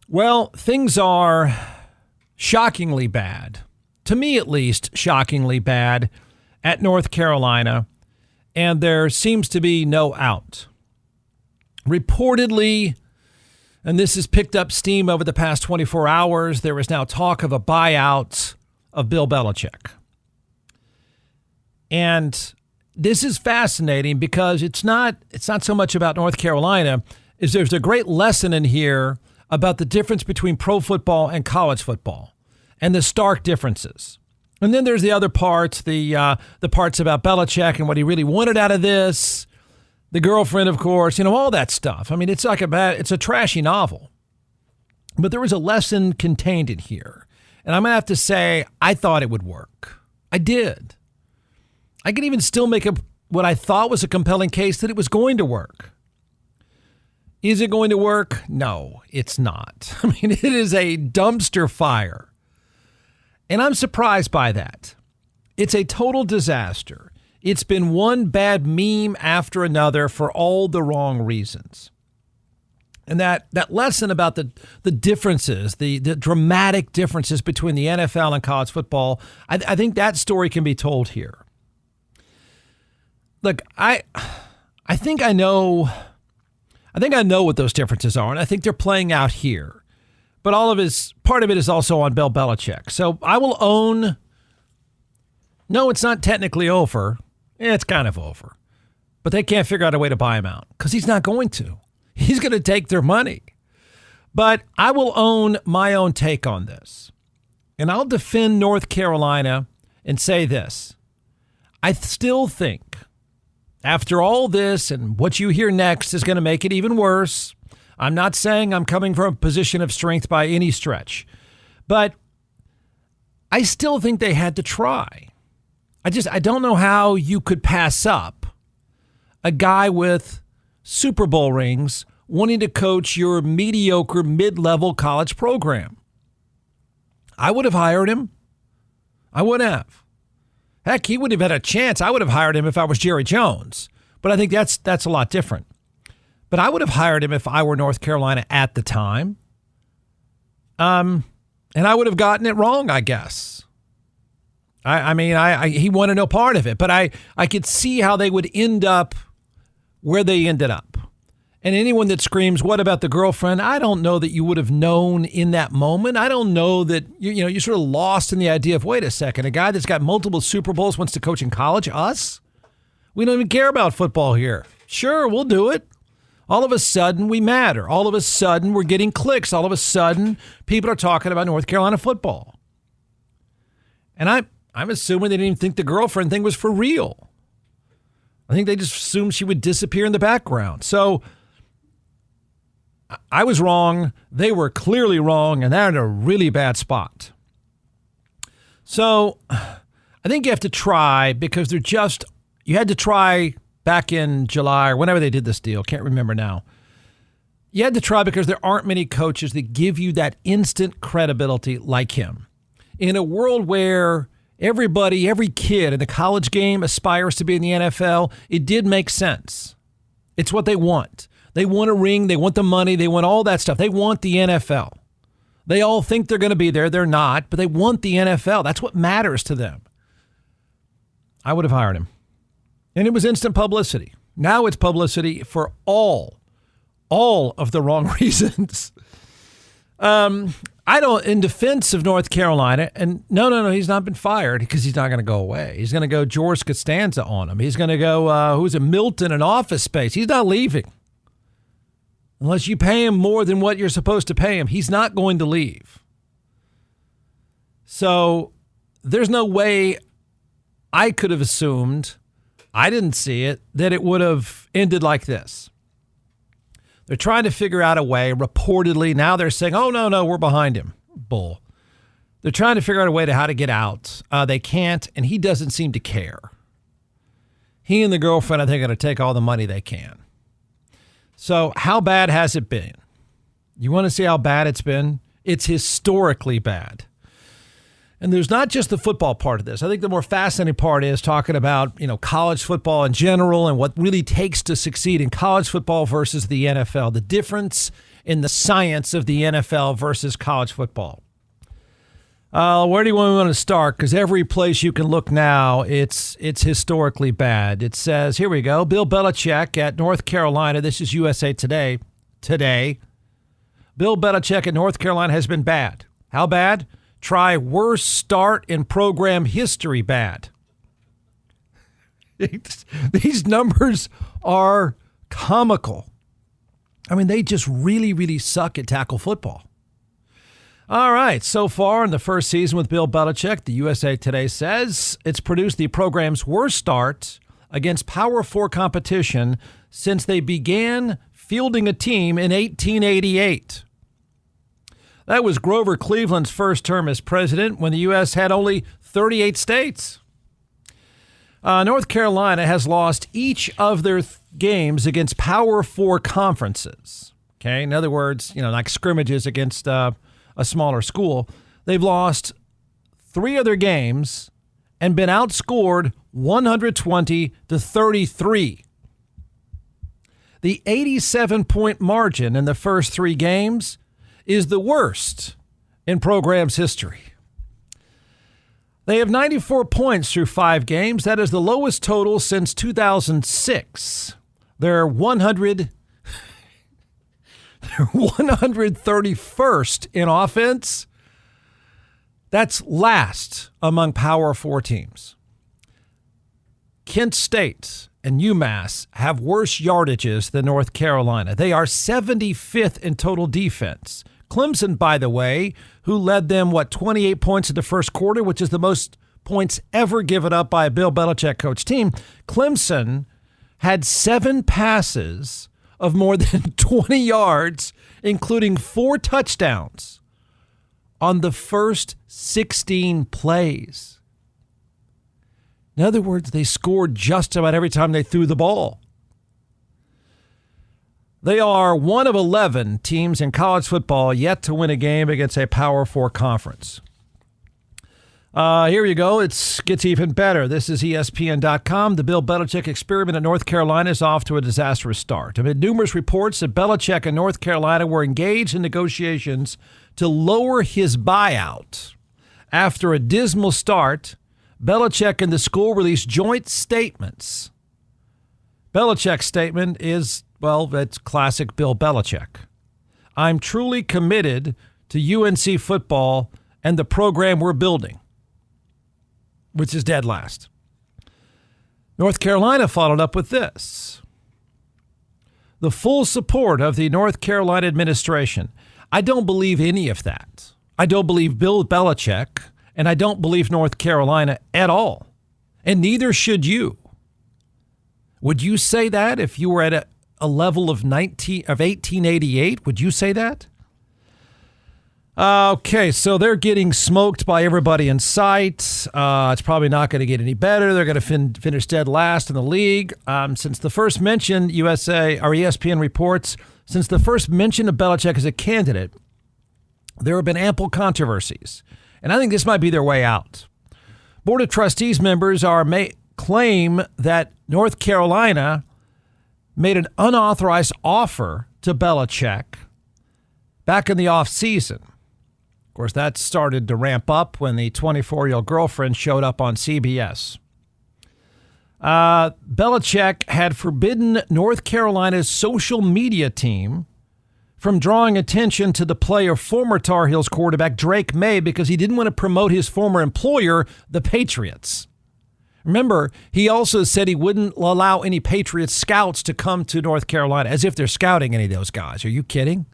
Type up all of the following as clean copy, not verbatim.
Well, things are shockingly bad, to me at least, shockingly bad at North Carolina, and there seems to be no out. Reportedly, and this has picked up steam over the past 24 hours, there is now talk of a buyout of Bill Belichick. And this is fascinating because it's not so much about North Carolina, is there's a great lesson in here about the difference between pro football and college football and the stark differences. And then there's the other parts, the parts about Belichick and what he really wanted out of this, the girlfriend, of course, all that stuff. I mean, it's a trashy novel. But there was a lesson contained in here. And I'm going to have to say, I thought it would work. I did. I could even still make what I thought was a compelling case that it was going to work. Is it going to work? No, it's not. I mean, it is a dumpster fire. And I'm surprised by that. It's a total disaster. It's been one bad meme after another for all the wrong reasons. And that lesson about the differences, the dramatic differences between the NFL and college football, I think that story can be told here. Look, I think I know what those differences are, and I think they're playing out here. But part of it is also on Bill Belichick. So I will own, no, it's not technically over. It's kind of over. But they can't figure out a way to buy him out because he's not going to. He's going to take their money. But I will own my own take on this. And I'll defend North Carolina and say this. I still think after all this and what you hear next is going to make it even worse. I'm not saying I'm coming from a position of strength by any stretch, but I still think they had to try. I don't know how you could pass up a guy with Super Bowl rings wanting to coach your mediocre mid-level college program. I would have hired him. I would have. Heck, he wouldn't have had a chance. I would have hired him if I was Jerry Jones, but I think that's a lot different. But I would have hired him if I were North Carolina at the time. And I would have gotten it wrong, I guess. I mean, he wanted no part of it, but I could see how they would end up where they ended up. And anyone that screams, what about the girlfriend? I don't know that you would have known in that moment. I don't know that, you're sort of lost in the idea of, wait a second, a guy that's got multiple Super Bowls wants to coach in college? Us? We don't even care about football here. Sure, we'll do it. All of a sudden, we matter. All of a sudden, we're getting clicks. All of a sudden, people are talking about North Carolina football. And I'm assuming they didn't even think the girlfriend thing was for real. I think they just assumed she would disappear in the background. So I was wrong. They were clearly wrong, and they're in a really bad spot. So I think you have to try because you had to try back in July or whenever they did this deal. Can't remember now. You had to try because there aren't many coaches that give you that instant credibility like him. In a world where everybody, every kid in the college game aspires to be in the NFL, it did make sense. It's what they want. They want a ring. They want the money. They want all that stuff. They want the NFL. They all think they're going to be there. They're not, but they want the NFL. That's what matters to them. I would have hired him. And it was instant publicity. Now it's publicity for all of the wrong reasons. In defense of North Carolina, and no, he's not been fired because he's not going to go away. He's going to go George Costanza on him. He's going to go, Milton in Office Space. He's not leaving. Unless you pay him more than what you're supposed to pay him, he's not going to leave. So there's no way I could have assumed, I didn't see it, that it would have ended like this. They're trying to figure out a way, reportedly. Now they're saying, oh, no, we're behind him. Bull. They're trying to figure out a way to how to get out. They can't, and he doesn't seem to care. He and the girlfriend, I think, are going to take all the money they can. So how bad has it been? You want to see how bad it's been? It's historically bad. And there's not just the football part of this. I think the more fascinating part is talking about, college football in general and what really takes to succeed in college football versus the NFL. The difference in the science of the NFL versus college football. Where do you want to start? Because every place you can look now, it's historically bad. It says, here we go, Bill Belichick at North Carolina. This is USA Today. Today, Bill Belichick at North Carolina has been bad. How bad? Try worst start in program history bad. These numbers are comical. I mean, they just really, really suck at tackle football. All right, so far in the first season with Bill Belichick, the USA Today says it's produced the program's worst start against Power 4 competition since they began fielding a team in 1888. That was Grover Cleveland's first term as president when the U.S. had only 38 states. North Carolina has lost each of their games against Power 4 conferences. Okay, in other words, like scrimmages against a smaller school. They've lost 3 other games and been outscored 120-33. The 87-point margin in the first 3 games is the worst in program's history. They have 94 points through 5 games. That is the lowest total since 2006. They're 131st in offense. That's last among Power 4 teams. Kent State and UMass have worse yardages than North Carolina. They are 75th in total defense. Clemson, by the way, who led them, 28 points in the first quarter, which is the most points ever given up by a Bill Belichick coach team. Clemson had 7 passes of more than 20 yards, including 4 touchdowns on the first 16 plays. In other words, they scored just about every time they threw the ball. They are one of 11 teams in college football yet to win a game against a Power 4 conference. Here you go. It gets even better. This is ESPN.com. The Bill Belichick experiment at North Carolina is off to a disastrous start. Amid numerous reports that Belichick and North Carolina were engaged in negotiations to lower his buyout. After a dismal start, Belichick and the school released joint statements. Belichick's statement is, it's classic Bill Belichick. I'm truly committed to UNC football and the program we're building, which is dead last. North Carolina followed up with this. The full support of the North Carolina administration. I don't believe any of that. I don't believe Bill Belichick, and I don't believe North Carolina at all. And neither should you. Would you say that if you were at a level of 1888? Would you say that? Okay, so they're getting smoked by everybody in sight. It's probably not going to get any better. They're going to finish dead last in the league. Since the first mention, ESPN reports, since the first mention of Belichick as a candidate, there have been ample controversies. And I think this might be their way out. Board of Trustees members claim that North Carolina made an unauthorized offer to Belichick back in the offseason. Of course, that started to ramp up when the 24-year-old girlfriend showed up on CBS. Belichick had forbidden North Carolina's social media team from drawing attention to the play of former Tar Heels quarterback Drake May because he didn't want to promote his former employer, the Patriots. Remember, he also said he wouldn't allow any Patriots scouts to come to North Carolina, as if they're scouting any of those guys. Are you kidding?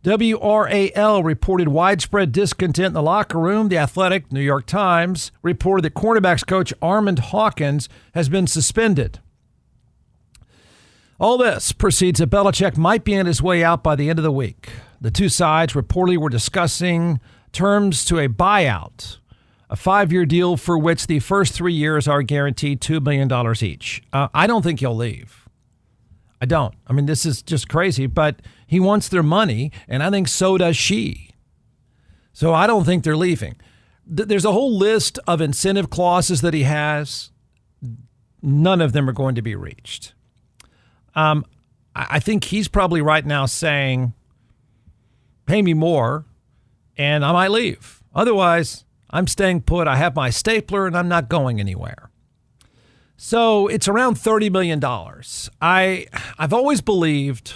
WRAL reported widespread discontent in the locker room. The Athletic, New York Times, reported that cornerbacks coach Armand Hawkins has been suspended. All this precedes that Belichick might be on his way out by the end of the week. The two sides reportedly were discussing terms to a buyout, a 5-year deal for which the first 3 years are guaranteed $2 million each. I don't think he'll leave. I don't. I mean, this is just crazy, but he wants their money, and I think so does she. So I don't think they're leaving. There's a whole list of incentive clauses that he has. None of them are going to be reached. I think he's probably right now saying, pay me more and I might leave. Otherwise, I'm staying put. I have my stapler and I'm not going anywhere. So it's around $30 million. I've always believed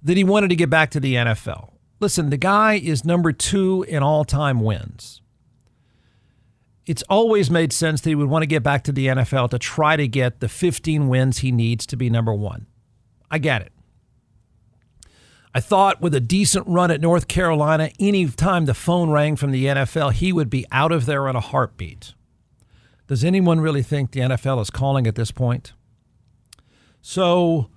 that he wanted to get back to the NFL. Listen, the guy is number 2 in all-time wins. It's always made sense that he would want to get back to the NFL to try to get the 15 wins he needs to be number 1. I get it. I thought with a decent run at North Carolina, any time the phone rang from the NFL, he would be out of there in a heartbeat. Does anyone really think the NFL is calling at this point? So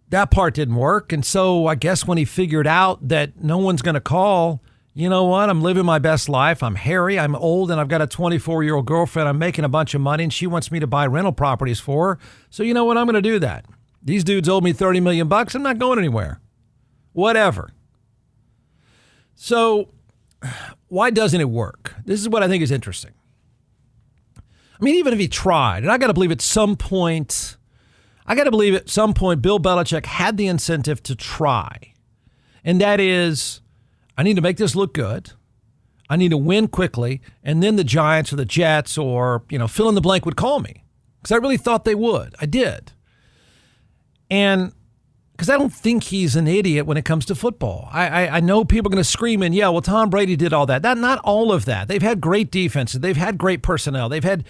that part didn't work. And so I guess when he figured out that no one's going to call, you know what? I'm living my best life. I'm hairy. I'm old. And I've got a 24-year-old girlfriend. I'm making a bunch of money. And she wants me to buy rental properties for her. So you know what? I'm going to do that. These dudes owe me $30 million. I'm not going anywhere. Whatever. So why doesn't it work? This is what I think is interesting. I mean, even if he tried, and I got to believe at some point, Bill Belichick had the incentive to try. And that is, I need to make this look good. I need to win quickly. And then the Giants or the Jets or, fill in the blank would call me. Because I really thought they would. I did. And because I don't think he's an idiot when it comes to football. I know people are going to scream in, yeah, well, Tom Brady did all that. Not all of that. They've had great defenses. They've had great personnel. They've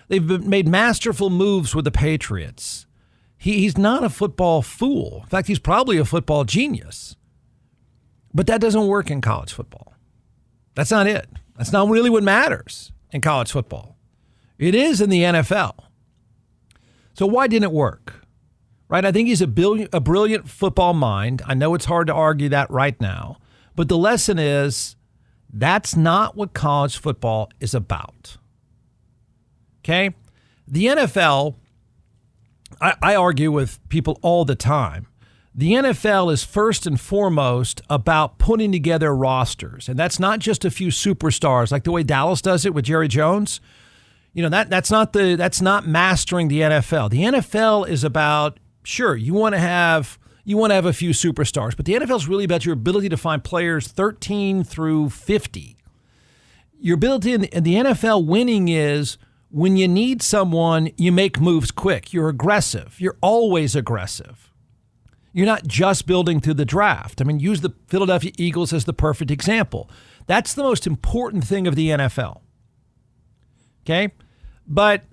made masterful moves with the Patriots. He's not a football fool. In fact, he's probably a football genius. But that doesn't work in college football. That's not it. That's not really what matters in college football. It is in the NFL. So why didn't it work? Right? I think he's a brilliant football mind. I know it's hard to argue that right now. But the lesson is that's not what college football is about. Okay? The NFL, I argue with people all the time. The NFL is first and foremost about putting together rosters. And that's not just a few superstars like the way Dallas does it with Jerry Jones. That's not mastering the NFL. The NFL is about, sure, you want to have a few superstars, but the NFL is really about your ability to find players 13 through 50. Your ability in the NFL winning is when you need someone, you make moves quick. You're aggressive. You're always aggressive. You're not just building through the draft. I mean, use the Philadelphia Eagles as the perfect example. That's the most important thing of the NFL. Okay? But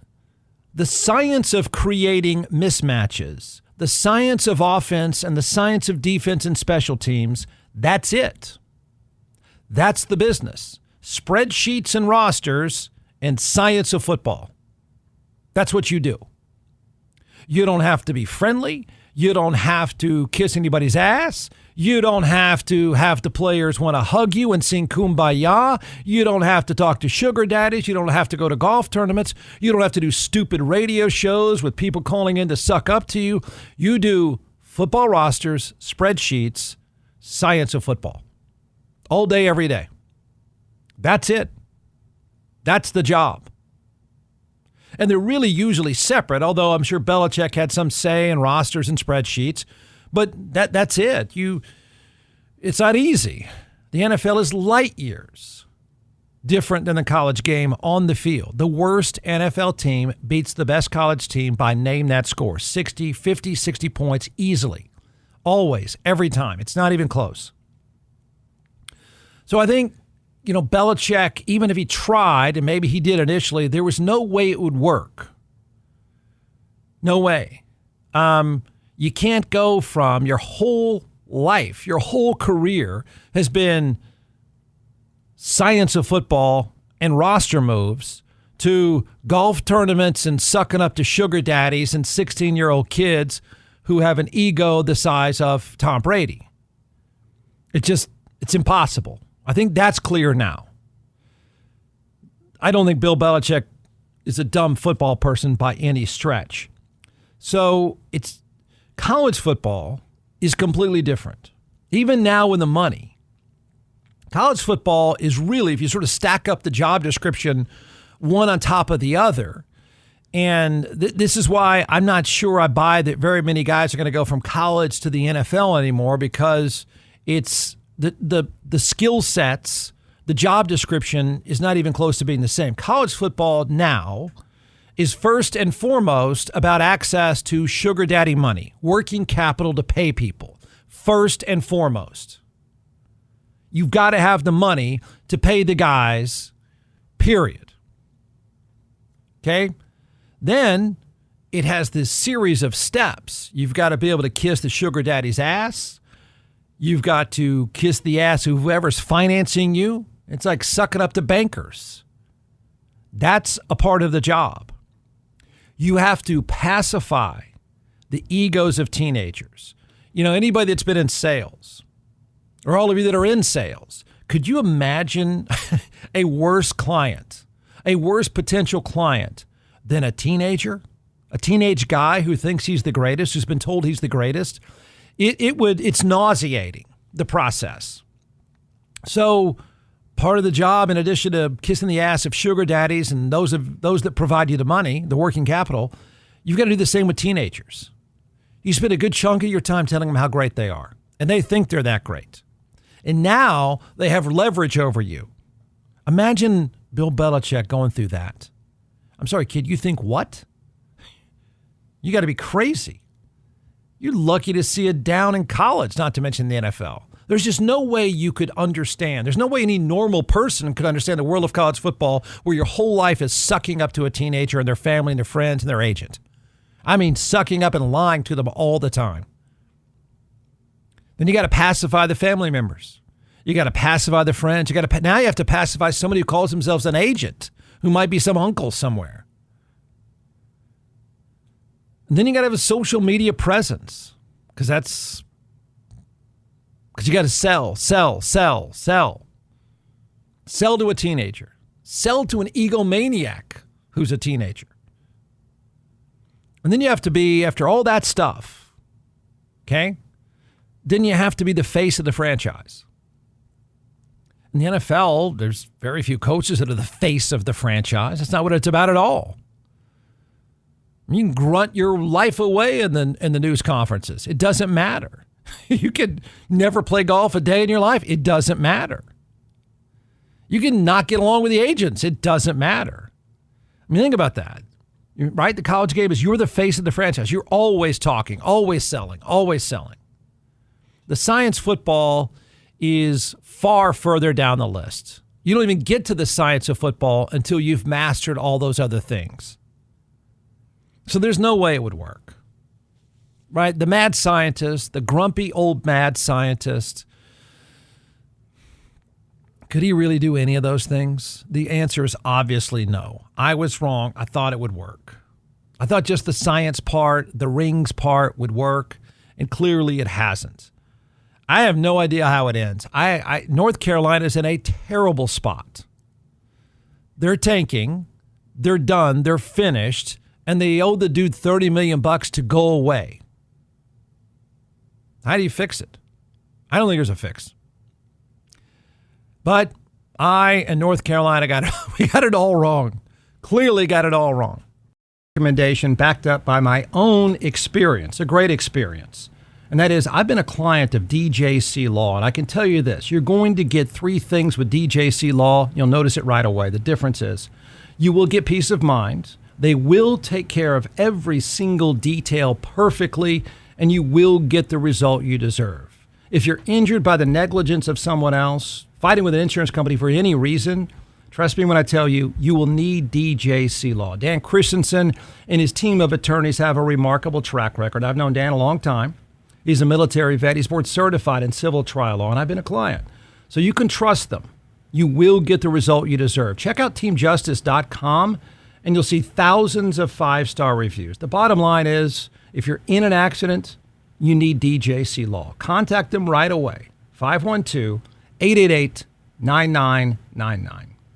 the science of creating mismatches, the science of offense and the science of defense and special teams, that's it. That's the business. Spreadsheets and rosters and science of football. That's what you do. You don't have to be friendly. You don't have to kiss anybody's ass. You don't have to have the players want to hug you and sing Kumbaya. You don't have to talk to sugar daddies. You don't have to go to golf tournaments. You don't have to do stupid radio shows with people calling in to suck up to you. You do football rosters, spreadsheets, science of football. All day, every day. That's it. That's the job. And they're really usually separate, although I'm sure Belichick had some say in rosters and spreadsheets. But that's it. It's not easy. The NFL is light years different than the college game on the field. The worst NFL team beats the best college team by name that score. 60, 50, 60 points easily. Always, every time. It's not even close. So I think, Belichick, even if he tried, and maybe he did initially, there was no way it would work. No way. You can't go from your whole life, your whole career has been science of football and roster moves to golf tournaments and sucking up to sugar daddies and 16-year-old kids who have an ego the size of Tom Brady. It's impossible. I think that's clear now. I don't think Bill Belichick is a dumb football person by any stretch. So college football is completely different. Even now in the money, college football is really, if you sort of stack up the job description one on top of the other, And this is why I'm not sure I buy that very many guys are going to go from college to the NFL anymore, because it's the skill sets, the job description is not even close to being the same. College football now is first and foremost about access to sugar daddy money, working capital to pay people. First and foremost. You've got to have the money to pay the guys, period. Okay? Then it has this series of steps. You've got to be able to kiss the sugar daddy's ass. You've got to kiss the ass of whoever's financing you. It's like sucking up to bankers. That's a part of the job. You have to pacify the egos of teenagers. You know, anybody that's been in sales, or all of you that are in sales, could you imagine a worse client, a worse potential client than a teenager? A teenage guy who thinks he's the greatest, who's been told he's the greatest? It's nauseating, the process. So part of the job, in addition to kissing the ass of sugar daddies and those that provide you the money, the working capital, you've got to do the same with teenagers. You spend a good chunk of your time telling them how great they are, and they think they're that great. And now they have leverage over you. Imagine Bill Belichick going through that. I'm sorry, kid, you think what? You got to be crazy. You're lucky to see it down in college, not to mention the NFL. There's just no way you could understand. There's no way any normal person could understand the world of college football where your whole life is sucking up to a teenager and their family and their friends and their agent. I mean, sucking up and lying to them all the time. Then you got to pacify the family members. You got to pacify the friends. Now you have to pacify somebody who calls themselves an agent, who might be some uncle somewhere. And then you got to have a social media presence, because you got to sell. Sell to a teenager. Sell to an egomaniac who's a teenager. And then you have to be, after all that stuff, okay, then you have to be the face of the franchise. In the NFL, there's very few coaches that are the face of the franchise. That's not what it's about at all. You can grunt your life away in the news conferences. It doesn't matter. You could never play golf a day in your life. It doesn't matter. You can not get along with the agents. It doesn't matter. I mean, think about that. Right? The college game is you're the face of the franchise. You're always talking, always selling, always selling. The science football is far further down the list. You don't even get to the science of football until you've mastered all those other things. So there's no way it would work. Right? The mad scientist, the grumpy old mad scientist, could he really do any of those things? The answer is obviously no. I was wrong. I thought it would work. I thought just the science part, the rings part would work, and clearly it hasn't. I have no idea how it ends. North Carolina's in a terrible spot. They're tanking. They're done. They're finished. And they owe the dude $30 million to go away. How do you fix it? I don't think there's a fix. But I and North Carolina we got it all wrong. Clearly got it all wrong. Recommendation backed up by my own experience, a great experience. And that is, I've been a client of DJC Law, and I can tell you this. You're going to get three things with DJC Law. You'll notice it right away. The difference is you will get peace of mind. They will take care of every single detail perfectly, and you will get the result you deserve. If you're injured by the negligence of someone else, fighting with an insurance company for any reason, trust me when I tell you, you will need DJC Law. Dan Christensen and his team of attorneys have a remarkable track record. I've known Dan a long time. He's a military vet. He's board certified in civil trial law, and I've been a client. So you can trust them. You will get the result you deserve. Check out teamjustice.com, and you'll see thousands of 5-star reviews. The bottom line is, if you're in an accident, you need DJC Law. Contact them right away. 512-888-9999.